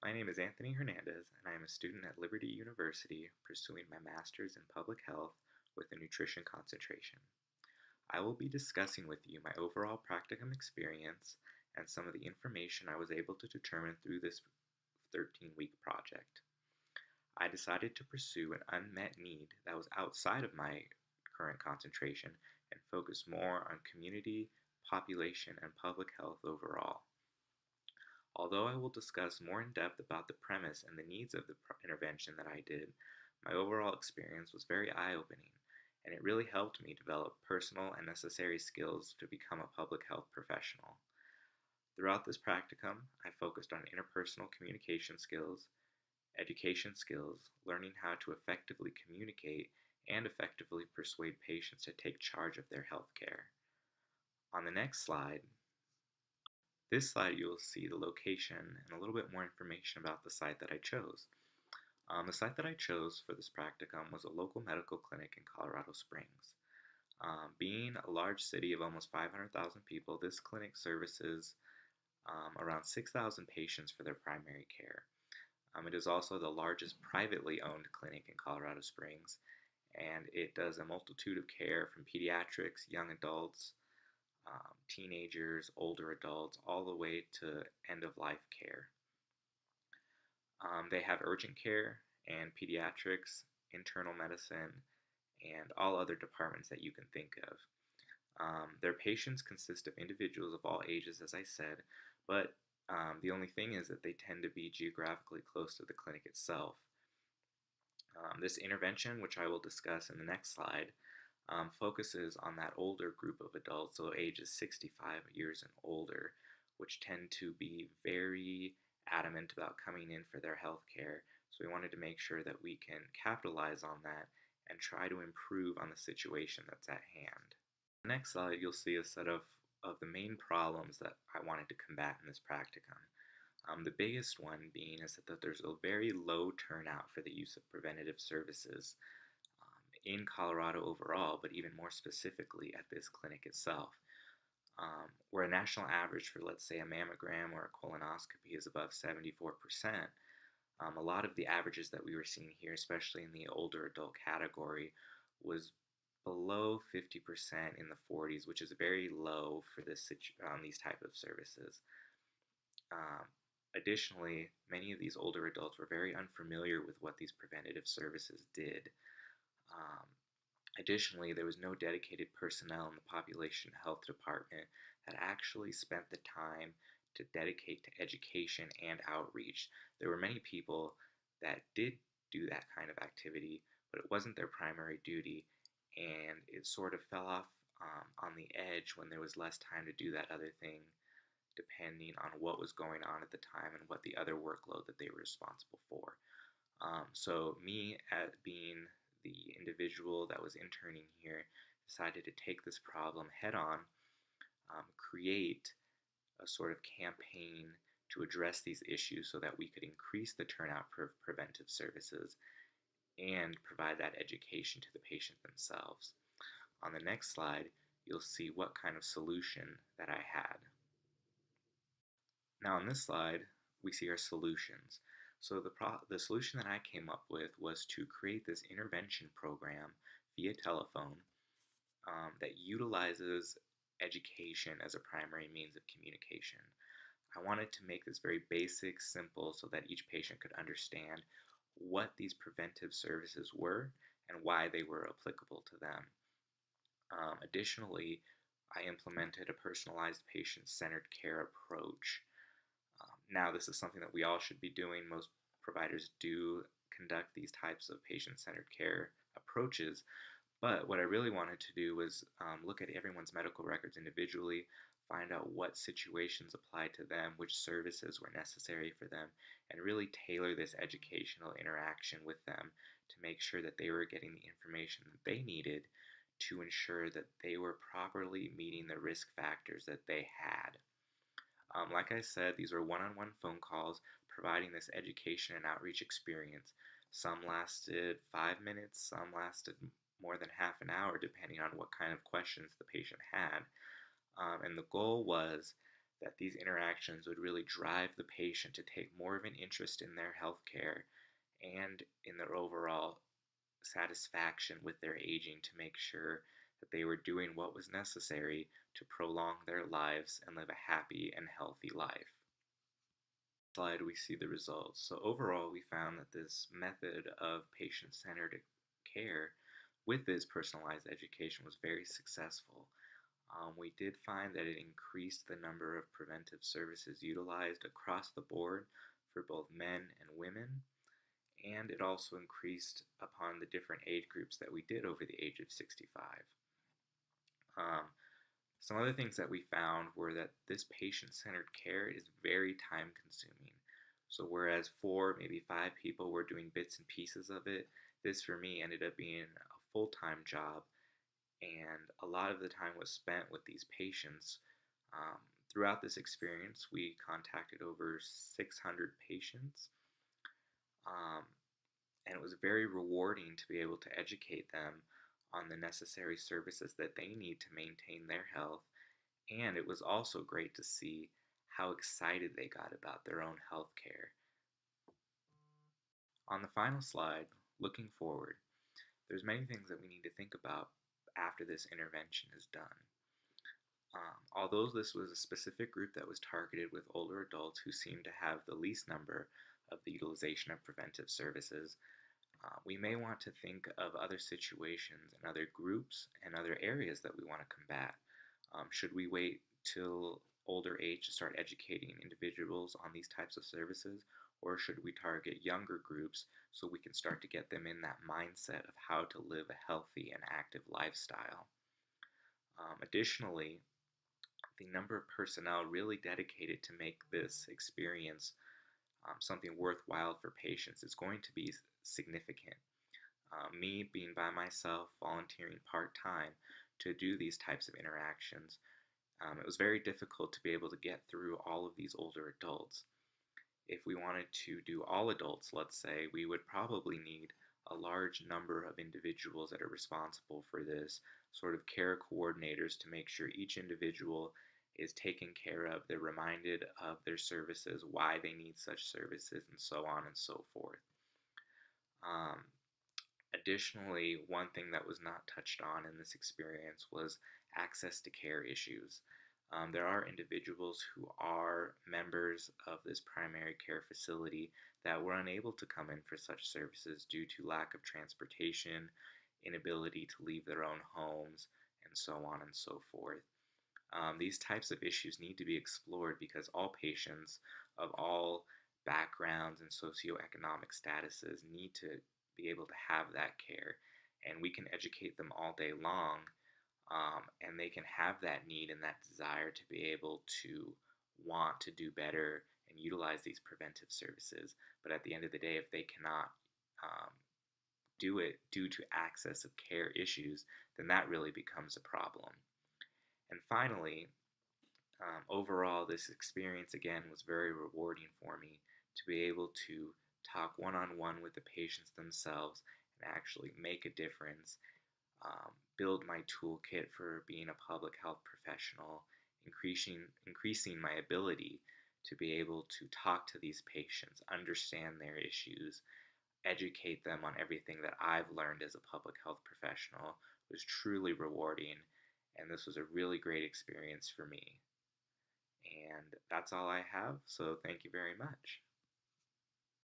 My name is Anthony Hernandez, and I am a student at Liberty University pursuing my master's in public health with a nutrition concentration. I will be discussing with you my overall practicum experience and some of the information I was able to determine through this 13-week project. I decided to pursue an unmet need that was outside of my current concentration and focus more on community, population, and public health overall. Although I will discuss more in depth about the premise and the needs of the intervention that I did, my overall experience was very eye opening, and it really helped me develop personal and necessary skills to become a public health professional. Throughout this practicum, I focused on interpersonal communication skills, education skills, learning how to effectively communicate, and effectively persuade patients to take charge of their health care. On the next slide, this slide you will see the location and a little bit more information about the site that I chose. The site that I chose for this practicum was a local medical clinic in Colorado Springs. Being a large city of almost 500,000 people, this clinic services around 6,000 patients for their primary care. It is also the largest privately owned clinic in Colorado Springs, and it does a multitude of care from pediatrics, young adults, teenagers, older adults, all the way to end of life care. They have urgent care and pediatrics, internal medicine, and all other departments that you can think of. Their patients consist of individuals of all ages, as I said, but the only thing is that they tend to be geographically close to the clinic itself. This intervention, which I will discuss in the next slide, focuses on that older group of adults, so ages 65 years and older, which tend to be very adamant about coming in for their health care. So we wanted to make sure that we can capitalize on that and try to improve on the situation that's at hand. The next slide, you'll see a set of the main problems that I wanted to combat in this practicum. The biggest one being is that there's a very low turnout for the use of preventative services in Colorado overall, but even more specifically at this clinic itself. Where a national average for, let's say, a mammogram or a colonoscopy is above 74%, a lot of the averages that we were seeing here, especially in the older adult category, was below 50% in the 40s, which is very low for these type of services. Additionally, many of these older adults were very unfamiliar with what these preventative services did. Additionally, there was no dedicated personnel in the population health department that actually spent the time to dedicate to education and outreach. There were many people that did do that kind of activity, but it wasn't their primary duty, and it sort of fell off on the edge when there was less time to do that other thing, depending on what was going on at the time and what the other workload that they were responsible for. So me, at being the individual that was interning here, decided to take this problem head on, create a sort of campaign to address these issues so that we could increase the turnout for preventive services and provide that education to the patient themselves. On the next slide, you'll see what kind of solution that I had. Now on this slide, we see our solutions. So the solution that I came up with was to create this intervention program via telephone that utilizes education as a primary means of communication. I wanted to make this very basic, simple, so that each patient could understand what these preventive services were and why they were applicable to them. Additionally, I implemented a personalized patient-centered care approach. Now, this is something that we all should be doing. Most providers do conduct these types of patient-centered care approaches, but what I really wanted to do was look at everyone's medical records individually, find out what situations applied to them, which services were necessary for them, and really tailor this educational interaction with them to make sure that they were getting the information that they needed to ensure that they were properly meeting the risk factors that they had. Like I said, these were one-on-one phone calls providing this education and outreach experience. Some lasted 5 minutes, some lasted more than half an hour, depending on what kind of questions the patient had. And the goal was that these interactions would really drive the patient to take more of an interest in their health care and in their overall satisfaction with their aging, to make sure that they were doing what was necessary to prolong their lives and live a happy and healthy life. Slide, we see the results. So overall, we found that this method of patient-centered care with this personalized education was very successful. We did find that it increased the number of preventive services utilized across the board for both men and women, and it also increased upon the different age groups that we did over the age of 65. Um, some other things that we found were that this patient-centered care is very time-consuming. So whereas 4, maybe 5 people were doing bits and pieces of it, this for me ended up being a full-time job, and a lot of the time was spent with these patients. Um, Throughout this experience, we contacted over 600 patients, um, and it was very rewarding to be able to educate them on the necessary services that they need to maintain their health. And it was also great to see how excited they got about their own health care. On the final slide, looking forward, there's many things that we need to think about after this intervention is done. Although this was a specific group that was targeted with older adults who seemed to have the least number of the utilization of preventive services, we may want to think of other situations and other groups and other areas that we want to combat. Should we wait till older age to start educating individuals on these types of services, or should we target younger groups so we can start to get them in that mindset of how to live a healthy and active lifestyle? Additionally, the number of personnel really dedicated to make this experience something worthwhile for patients is going to be significant. Me being by myself, volunteering part-time to do these types of interactions, it was very difficult to be able to get through all of these older adults. If we wanted to do all adults, let's say, we would probably need a large number of individuals that are responsible for this, sort of care coordinators, to make sure each individual is taken care of, they're reminded of their services, why they need such services, and so on and so forth. Additionally, one thing that was not touched on in this experience was access to care issues. There are individuals who are members of this primary care facility that were unable to come in for such services due to lack of transportation, inability to leave their own homes, and so on and so forth. These types of issues need to be explored because all patients of all backgrounds and socioeconomic statuses need to be able to have that care, and we can educate them all day long, and they can have that need and that desire to be able to want to do better and utilize these preventive services. But at the end of the day, if they cannot do it due to access of care issues, then that really becomes a problem. And finally, overall, this experience again was very rewarding for me to be able to talk one-on-one with the patients themselves and actually make a difference, build my toolkit for being a public health professional, increasing my ability to be able to talk to these patients, understand their issues, educate them on everything that I've learned as a public health professional was truly rewarding, and this was a really great experience for me. And that's all I have, so thank you very much.